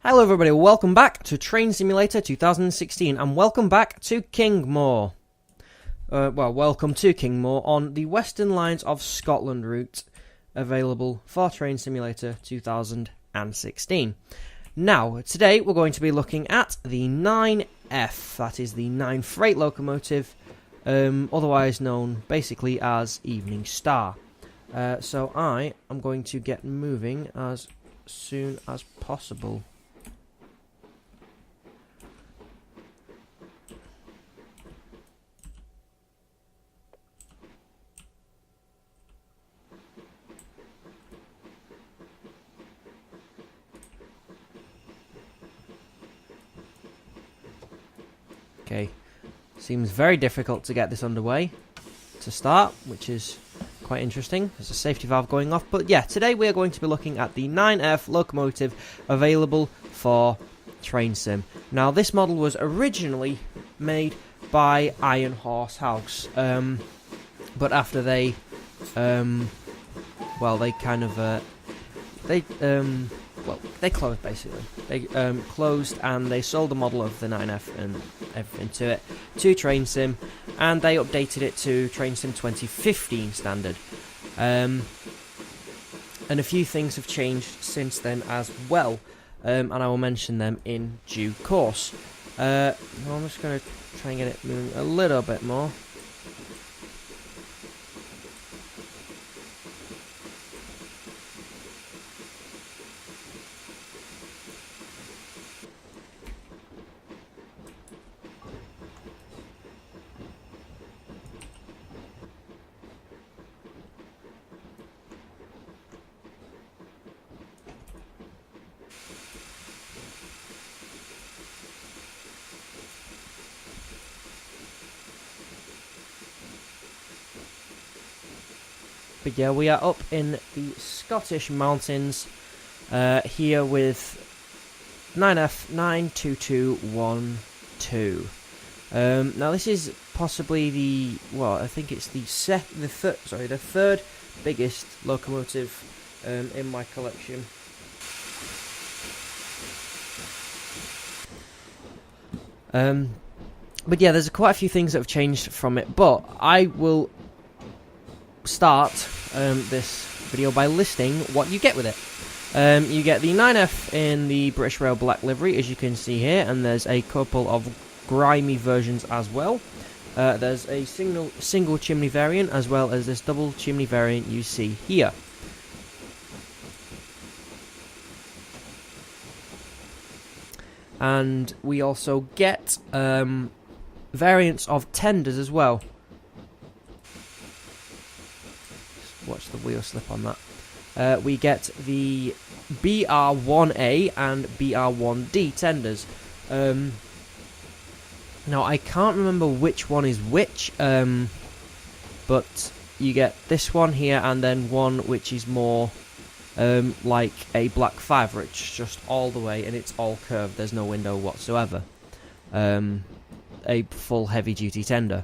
Hello everybody, welcome back to Train Simulator 2016 and welcome back to Kingmore. Welcome to Kingmore on the Western Lines of Scotland route available for Train Simulator 2016. Now, today we're going to be looking at the 9F, that is the 9 Freight Locomotive, otherwise known basically as Evening Star. So I am going to get moving as soon as possible. Okay, seems very difficult to get this underway to start, which is quite interesting. There's a safety valve going off, but yeah, today we are going to be looking at the 9F Locomotive available for Train Sim. Now, this model was originally made by Iron Horse House, but after they, they closed basically. They closed and they sold the model of the 9F and everything to it to Train Sim, and they updated it to Train Sim 2015 standard. And a few things have changed since then as well, and I will mention them in due course. I'm just going to try and get it moving a little bit more. But yeah, we are up in the Scottish mountains here with 9F 92212. Now this is possibly the third biggest locomotive in my collection. But yeah, there's quite a few things that have changed from it, but I will start this video by listing what you get with it. You get the 9F in the British Rail black livery, as you can see here, and there's a couple of grimy versions as well. There's a single chimney variant as well as this double chimney variant you see here. And we also get variants of tenders as well. Watch the wheel slip on that. We get the BR1A and BR1D tenders. Now, I can't remember which one is which, but you get this one here and then one which is more like a Black 5, where it's just all the way and it's all curved, there's no window whatsoever. A full heavy-duty tender.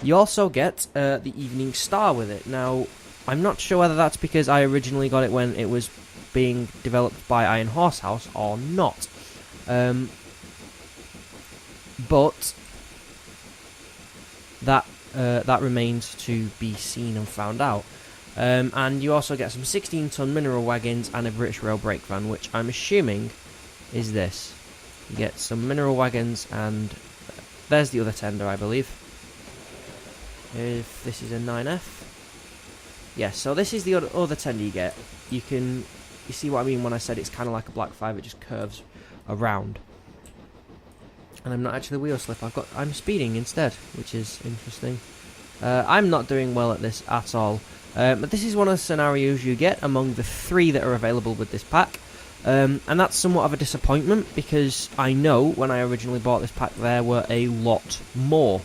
You also get the Evening Star with it. Now, I'm not sure whether that's because I originally got it when it was being developed by Iron Horse House or not. But that remains to be seen and found out. And you also get some 16-ton mineral wagons and a British Rail brake van, which I'm assuming is this. You get some mineral wagons, and there's the other tender, I believe. If this is a 9F. Yes, so this is the other tender you get. You see what I mean when I said it's kind of like a Black 5, it just curves around. And I'm not actually wheel slip, I'm speeding instead, which is interesting. I'm not doing well at this at all. But this is one of the scenarios you get among the 3 that are available with this pack. And that's somewhat of a disappointment, because I know when I originally bought this pack there were a lot more.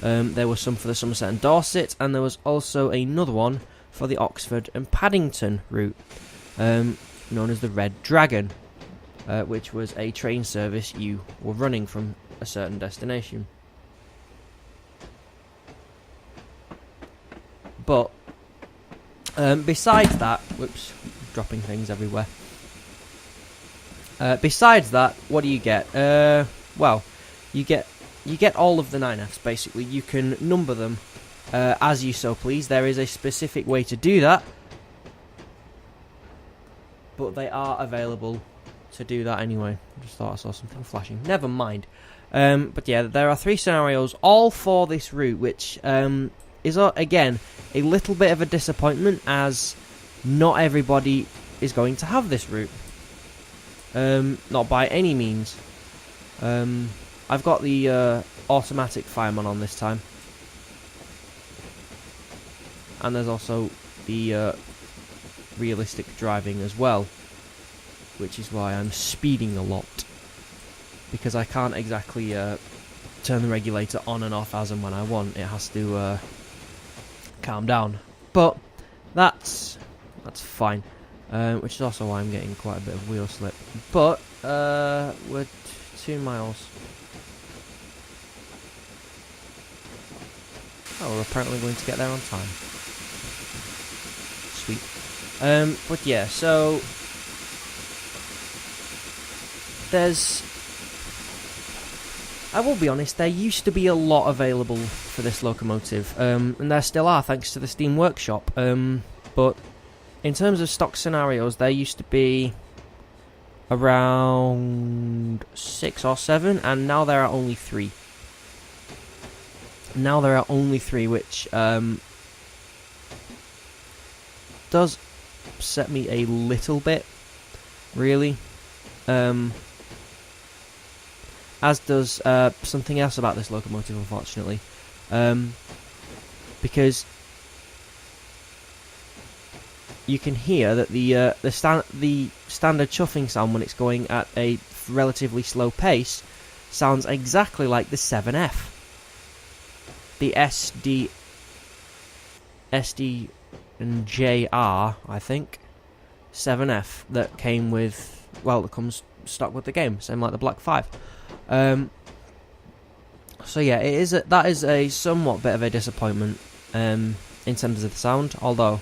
There was some for the Somerset and Dorset, and there was also another one for the Oxford and Paddington route, known as the Red Dragon, which was a train service you were running from a certain destination. But besides that, whoops, dropping things everywhere. Besides that, what do you get? Well, you get all of the 9Fs basically. You can number them as you so please. There is a specific way to do that, but they are available to do that anyway. I just thought I saw something flashing. Never mind. But yeah, there are 3 scenarios, all for this route, which is again a little bit of a disappointment, as not everybody is going to have this route. Not by any means. I've got the automatic fireman on this time, and there's also the realistic driving as well, which is why I'm speeding a lot, because I can't exactly turn the regulator on and off as and when I want. It has to calm down, but that's fine. Which is also why I'm getting quite a bit of wheel slip. But we're 2 miles. Oh, we're apparently going to get there on time. Sweet. But yeah, so I will be honest, there used to be a lot available for this locomotive, and there still are thanks to the Steam Workshop. But in terms of stock scenarios, there used to be around 6 or 7, and now there are only 3. Now there are only 3, which does upset me a little bit, really. As does something else about this locomotive, unfortunately, because you can hear that the standard chuffing sound when it's going at a relatively slow pace sounds exactly like the 7F. The SD and JR, I think, 7F that came with, well, that comes stock with the game, same like the Black 5. So yeah, that is a somewhat bit of a disappointment in terms of the sound, although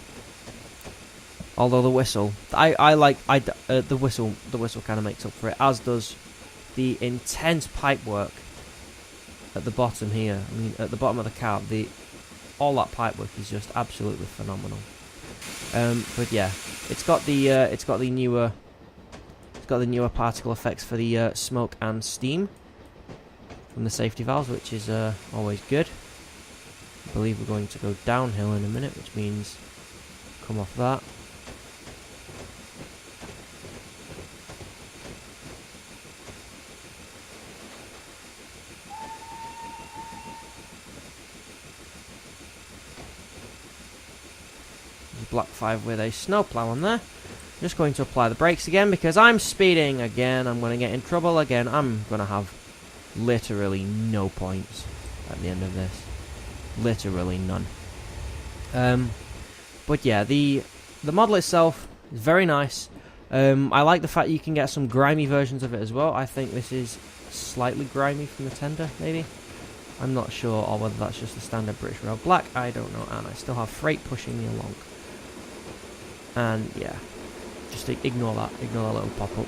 the whistle, the whistle kind of makes up for it, as does the intense pipe work at the bottom here. I mean, at the bottom of the cab, all that pipe work is just absolutely phenomenal. But yeah, it's got the newer particle effects for the smoke and steam from the safety valves, which is always good. I believe we're going to go downhill in a minute, which means come off that. Black 5 with a snowplow on there. Just going to apply the brakes again because I'm speeding again. I'm going to get in trouble again. I'm going to have literally no points at the end of this. Literally none. But yeah, the model itself is very nice. I like the fact you can get some grimy versions of it as well. I think this is slightly grimy from the tender, maybe. I'm not sure, or whether that's just the standard British Rail Black. I don't know, and I still have freight pushing me along. And yeah, just ignore that little pop-up.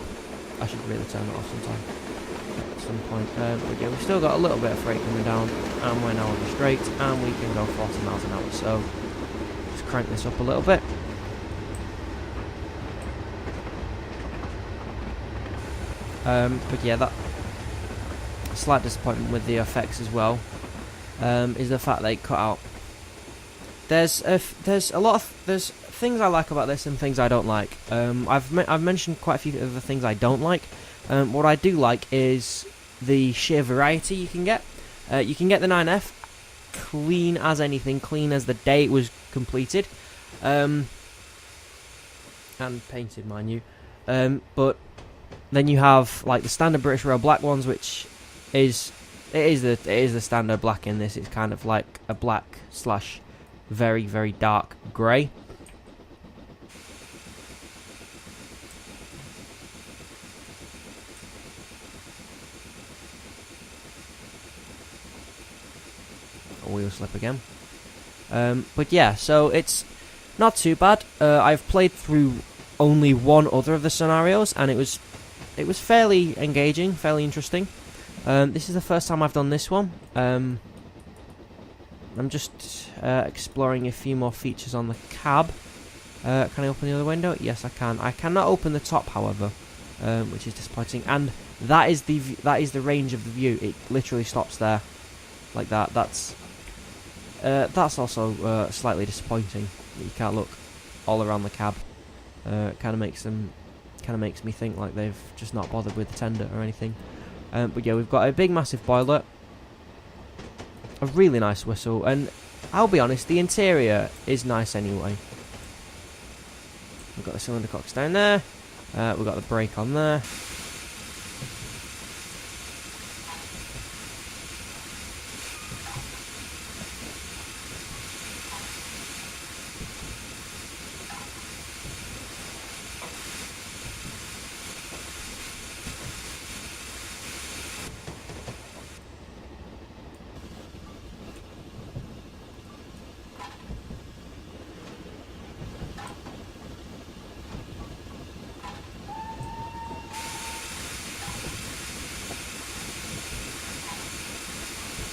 I should really turn that off sometime, at some point. But yeah, we've still got a little bit of freight coming down, and we're now on the straight, and we can go 40 miles an hour. So just crank this up a little bit. But yeah, that slight disappointment with the effects as well is the fact they cut out. There's things I like about this and things I don't like. I've mentioned quite a few of the things I don't like. What I do like is the sheer variety you can get. You can get the 9F clean as anything, clean as the day it was completed, and painted, mind you. But then you have like the standard British Rail Black ones, which is the standard black in this. It's kind of like a black slash very, very dark grey. Wheel slip again. But yeah, so it's not too bad. I've played through only one other of the scenarios, and it was it was fairly engaging, fairly interesting. This is the first time I've done this one. I'm just exploring a few more features on the cab. Can I open the other window? Yes, I can. I cannot open the top, however, which is disappointing. And that is the range of the view. It literally stops there, like that. That's also slightly disappointing that you can't look all around the cab. It kind of makes me think like they've just not bothered with the tender or anything. But yeah, we've got a big, massive boiler, a really nice whistle, and I'll be honest, the interior is nice anyway. We've got the cylinder cocks down there. We've got the brake on there.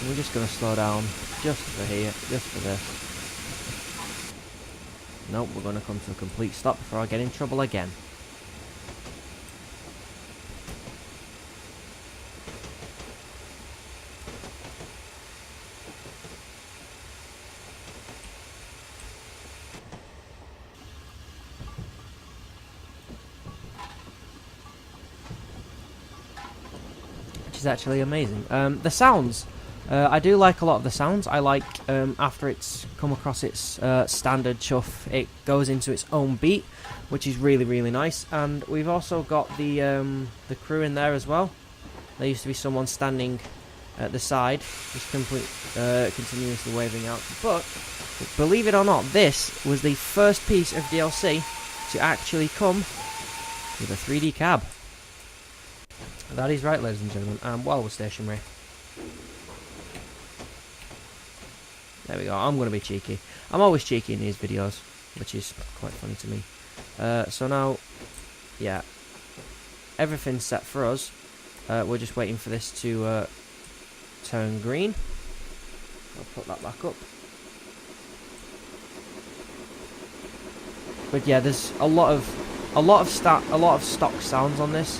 We're just going to slow down just for here, just for this. Nope, we're going to come to a complete stop before I get in trouble again. Which is actually amazing. The sounds. I do like a lot of the sounds. I like after it's come across its standard chuff, it goes into its own beat, which is really, really nice. And we've also got the crew in there as well. There used to be someone standing at the side, just continuously waving out. But believe it or not, this was the first piece of DLC to actually come with a 3D cab. That is right, ladies and gentlemen. And while we're stationary. There we go, I'm going to be cheeky. I'm always cheeky in these videos, which is quite funny to me. So now, yeah, everything's set for us. We're just waiting for this to turn green. I'll put that back up. But yeah, there's a lot of stock sounds on this,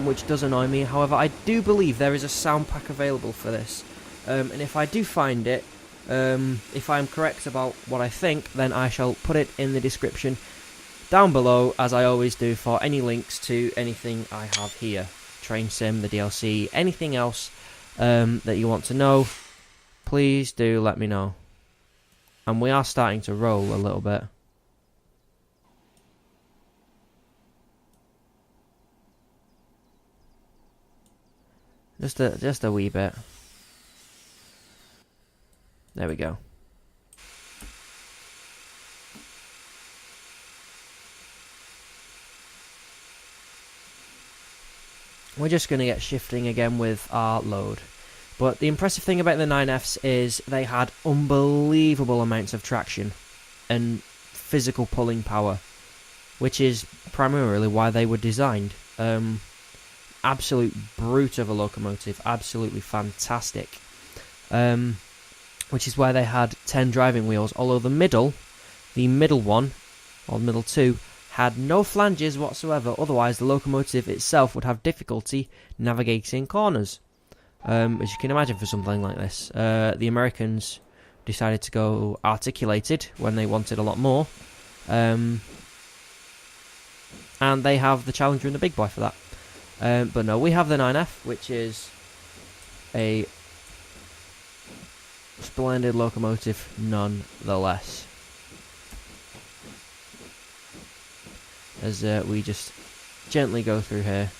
which does annoy me. However, I do believe there is a sound pack available for this. And if I do find it, if I'm correct about what I think, then I shall put it in the description down below, as I always do, for any links to anything I have here. Train Sim, the DLC, anything else that you want to know, please do let me know. And we are starting to roll a little bit. Just a wee bit. There we go. We're just going to get shifting again with our load. But the impressive thing about the 9Fs is they had unbelievable amounts of traction and physical pulling power, which is primarily why they were designed. Absolute brute of a locomotive, absolutely fantastic. Which is why they had 10 driving wheels, although the middle one, or middle two, had no flanges whatsoever. Otherwise, the locomotive itself would have difficulty navigating corners. As you can imagine for something like this. The Americans decided to go articulated when they wanted a lot more. And they have the Challenger and the Big Boy for that. But no, we have the 9F, which is a splendid locomotive nonetheless. As we just gently go through here.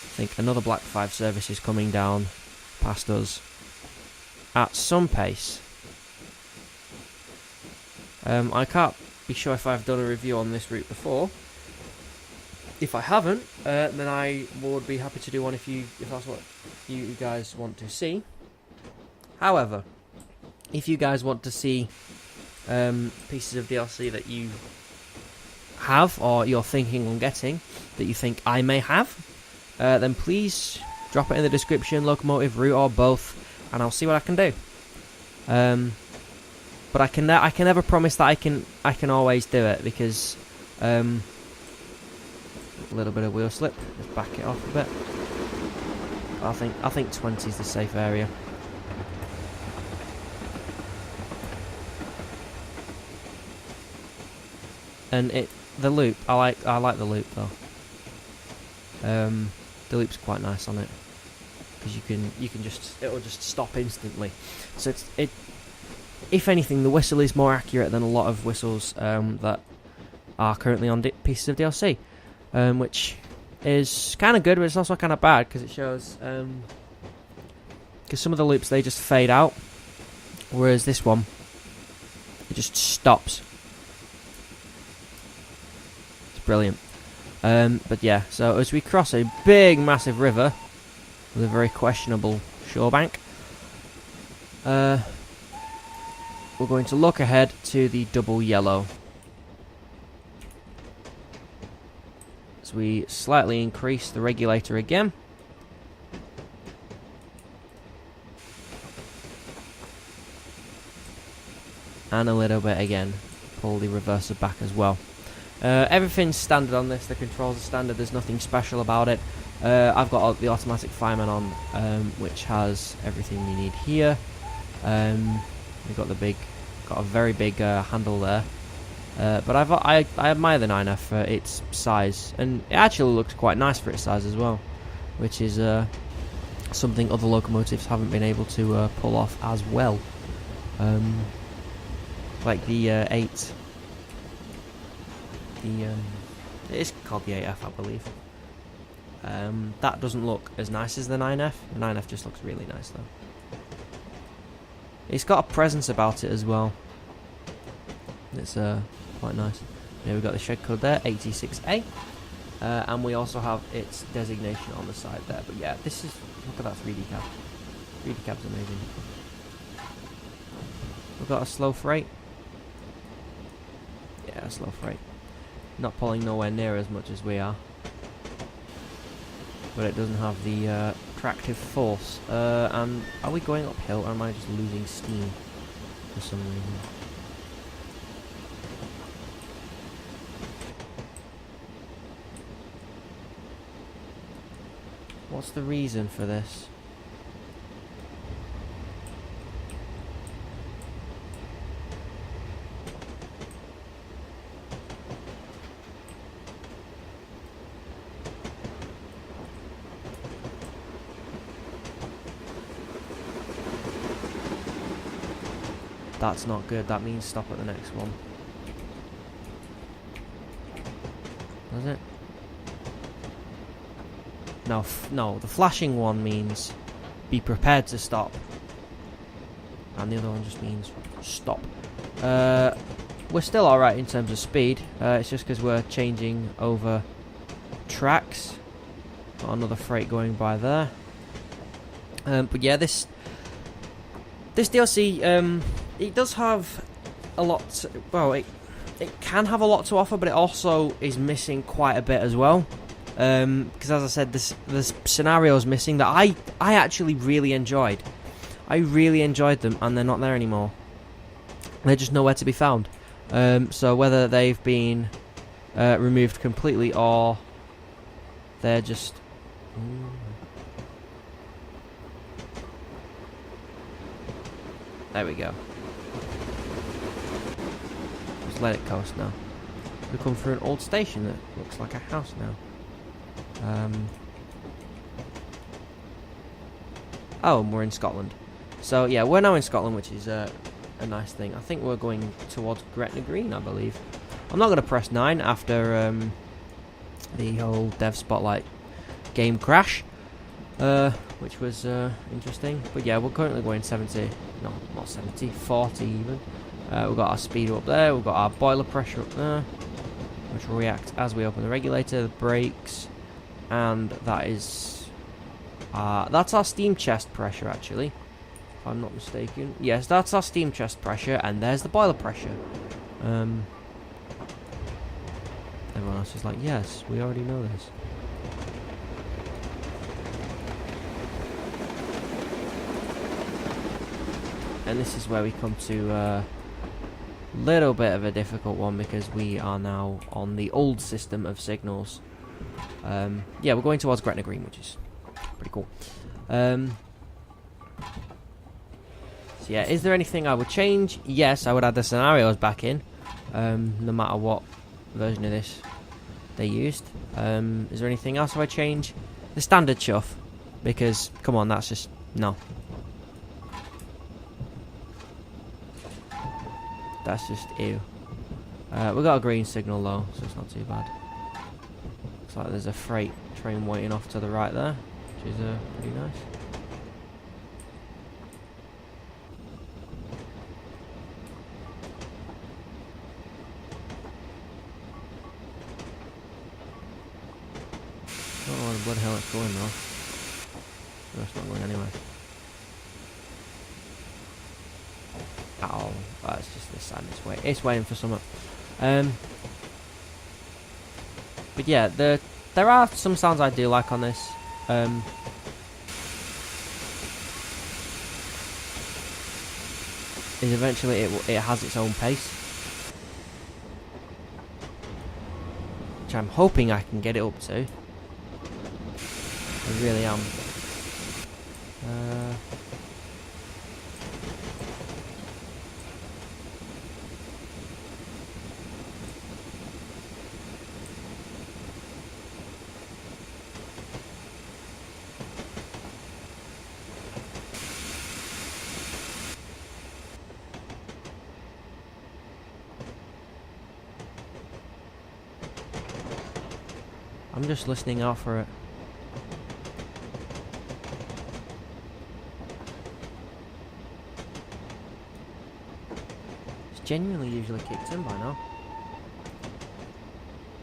I think another Black 5 service is coming down past us at some pace. I can't be sure if I've done a review on this route before. If I haven't, then I would be happy to do one if that's what you guys want to see. However, if you guys want to see pieces of DLC that you have or you're thinking on getting that you think I may have, then please drop it in the description, Locomotive, Root, or both, and I'll see what I can do. But I can never promise that I can always do it, because a little bit of wheel slip. Just back it off a bit. I think 20 is the safe area. And the loop, I like the loop though. The loop's quite nice on it, because it'll just stop instantly. So if anything, the whistle is more accurate than a lot of whistles that are currently on pieces of DLC, which is kind of good, but it's also kind of bad, because it shows because some of the loops, they just fade out, whereas this one, it just stops. Brilliant. But yeah, so as we cross a big massive river with a very questionable shore bank, we're going to look ahead to the double yellow. As we slightly increase the regulator again. And a little bit again. Pull the reverser back as well. Everything's standard on this. The controls are standard. There's nothing special about it. I've got the automatic fireman on, which has everything you need here. We've got a very big handle there. But I admire the 9F for its size, and it actually looks quite nice for its size as well, which is something other locomotives haven't been able to pull off as well. Like the 8. It is called the 8F, I believe. That doesn't look as nice as the 9F. The 9F just looks really nice though. It's got a presence about it as well. It's quite nice. Yeah, we've got the shed code there, 86A. And we also have its designation on the side there. But yeah, this is, look at that 3D cab. 3D cab's amazing. We've got a slow freight. Yeah, a slow freight. Not pulling nowhere near as much as we are, but it doesn't have the tractive force. And are we going uphill, or am I just losing steam for some reason? What's the reason for this? That's not good. That means stop at the next one. Does it? No, no. The flashing one means be prepared to stop, and the other one just means stop. We're still all right in terms of speed. It's just because we're changing over tracks. Got another freight going by there. But yeah, this DLC. It does have a lot. Well, it can have a lot to offer, but it also is missing quite a bit as well. Because as I said, the scenarios missing that I actually really enjoyed. I really enjoyed them, and they're not there anymore. They're just nowhere to be found. So whether they've been removed completely or they're just. There we go. Just let it coast now. We come through an old station that looks like a house now. Oh, and we're in Scotland. So yeah, we're now in Scotland, which is a nice thing. I think we're going towards Gretna Green, I believe. I'm not going to press 9 after the whole Dev Spotlight game crash, which was interesting. But yeah, we're currently going 70, no, not 70, 40 even. We've got our speedo up there, we've got our boiler pressure up there, which will react as we open the regulator, the brakes, and that is that's our steam chest pressure actually, if I'm not mistaken. Yes, that's our steam chest pressure, and there's the boiler pressure. Everyone else is like, yes, we already know this. And this is where we come to a little bit of a difficult one, because we are now on the old system of signals. Yeah, we're going towards Gretna Green, which is pretty cool. So yeah, is there anything I would change? Yes, I would add the scenarios back in, no matter what version of this they used. Is there anything else I would change? The standard chuff, because, come on, that's just, no. That's just ew. We got a green signal though, so it's not too bad. Looks like there's a freight train waiting off to the right there, which is pretty nice. I don't know where the bloody hell it's going though. So it's not going anywhere. Oh, that's just this side. It's waiting for something. But yeah, there are some sounds I do like on this. Is eventually it has its own pace, which I'm hoping I can get it up to. I really am. I'm just listening out for it. It's genuinely usually kicked in by now.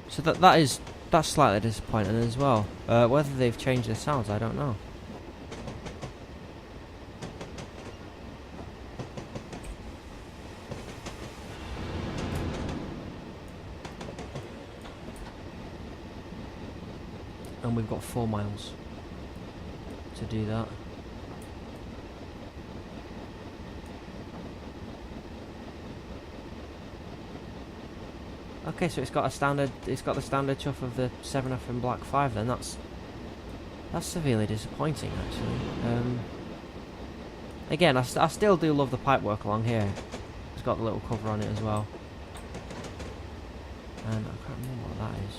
So that's slightly disappointing as well. Whether they've changed the sounds, I don't know. And we've got 4 miles to do that. Okay, so it's got the standard chuff of the 7F and Black 5 then. That's severely disappointing actually. Again, I still do love the pipework along here. It's got the little cover on it as well. And I can't remember what that is.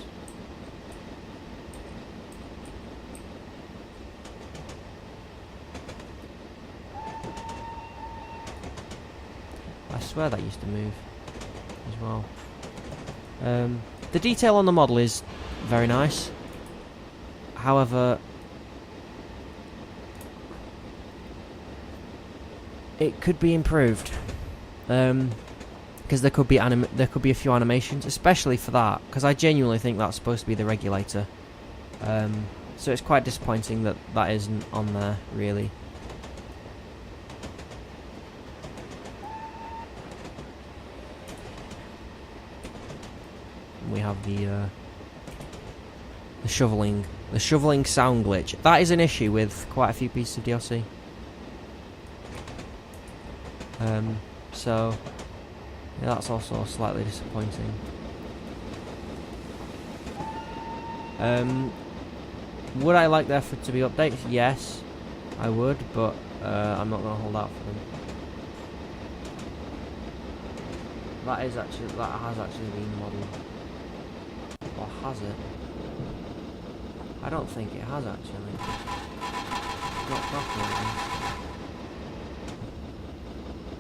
I swear that used to move as well. The detail on the model is very nice. However, it could be improved. Because there could be a few animations, especially for that. Because I genuinely think that's supposed to be the regulator. So it's quite disappointing that that isn't on there, really. We have the shoveling sound glitch. That is an issue with quite a few pieces of DLC. So yeah, that's also slightly disappointing. Would I like there to be updates? Yes, I would, but I'm not going to hold out for them. That has actually been modelled. Or has it? I don't think it has actually. Not properly.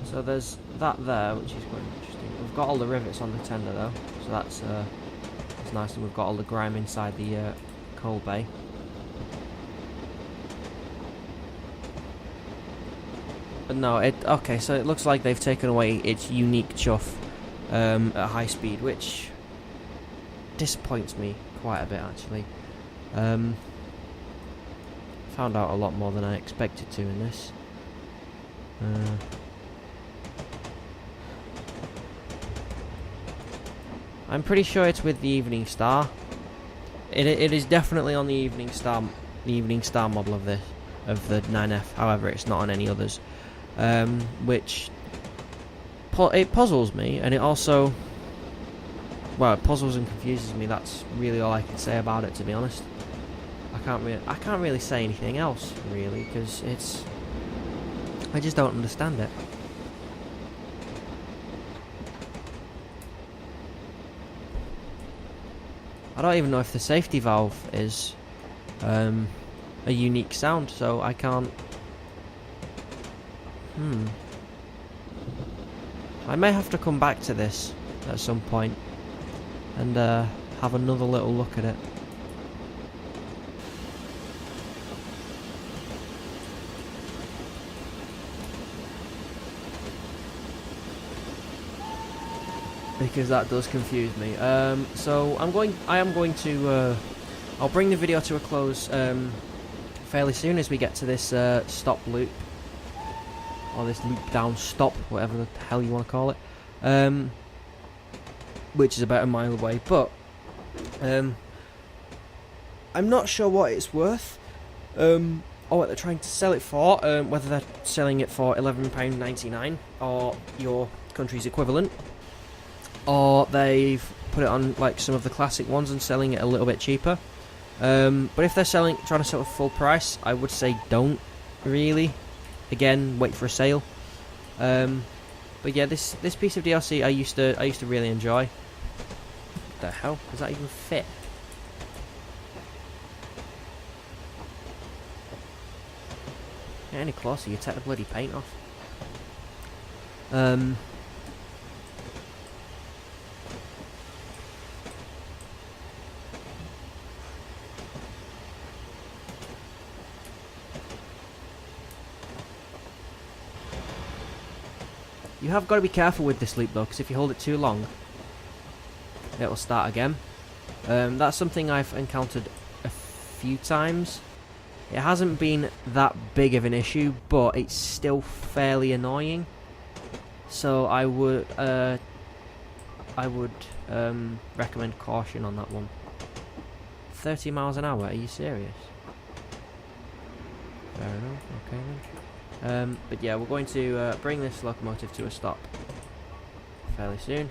So there's that there, which is quite interesting. We've got all the rivets on the tender though, so that's nice. And we've got all the grime inside the coal bay. But no, okay. So it looks like they've taken away its unique chuff at high speed, which disappoints me quite a bit actually. Found out a lot more than I expected to in this. I'm pretty sure it's with the Evening Star. It is definitely on the Evening Star model of the 9F. However, it's not on any others, which it puzzles me, and it also, well, it puzzles and confuses me. That's really all I can say about it, to be honest. I can't really say anything else, really, because I just don't understand it. I don't even know if the safety valve is a unique sound, so I can't. I may have to come back to this at some point and have another little look at it. Because that does confuse me. So I am going to. I'll bring the video to a close fairly soon as we get to this stop loop, or this loop down stop, whatever the hell you want to call it, which is about a mile away. But I'm not sure what it's worth, or what they're trying to sell it for. Whether they're selling it for £11.99 or your country's equivalent, or they've put it on like some of the classic ones and selling it a little bit cheaper. But if they're trying to sell it full price, I would say don't really. Again, wait for a sale. But yeah, this piece of DLC I used to really enjoy. What the hell does that even fit? Get any closer, you take the bloody paint off. You have got to be careful with this loop though, because if you hold it too long, it will start again. That's something I've encountered a few times. It hasn't been that big of an issue, but it's still fairly annoying. So I would recommend caution on that one. 30 miles an hour? Are you serious? Fair enough. Okay then. But yeah, we're going to bring this locomotive to a stop fairly soon.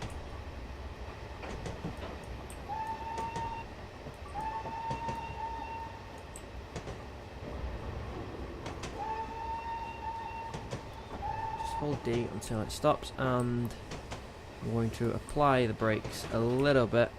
Just hold D until it stops, and I'm going to apply the brakes a little bit.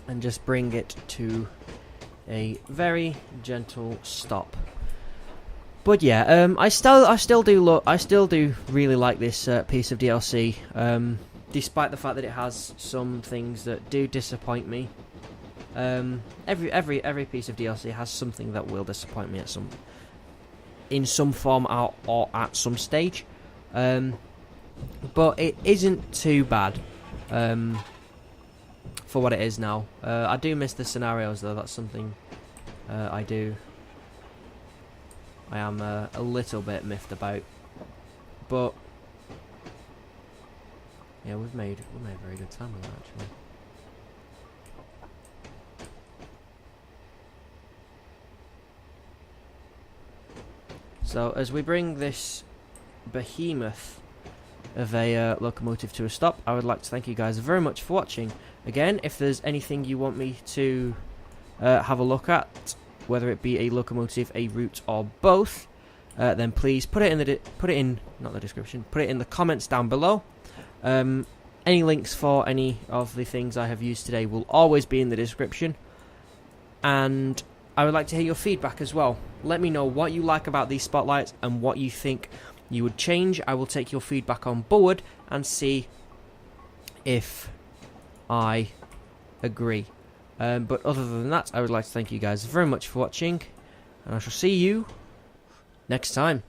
And just bring it to a very gentle stop. But yeah, I still do really like this piece of DLC, despite the fact that it has some things that do disappoint me. Every piece of DLC has something that will disappoint me in some form or at some stage, but it isn't too bad. For what it is now. I do miss the scenarios though. That's something I am a little bit miffed about, but yeah, we've made a very good time with that actually. So as we bring this behemoth of a locomotive to a stop, I would like to thank you guys very much for watching. Again, if there's anything you want me to have a look at, whether it be a locomotive, a route, or both, then please put it in the comments down below. Any links for any of the things I have used today will always be in the description, and I would like to hear your feedback as well. Let me know what you like about these spotlights and what you think you would change. I will take your feedback on board and see if I agree. But other than that, I would like to thank you guys very much for watching, and I shall see you next time.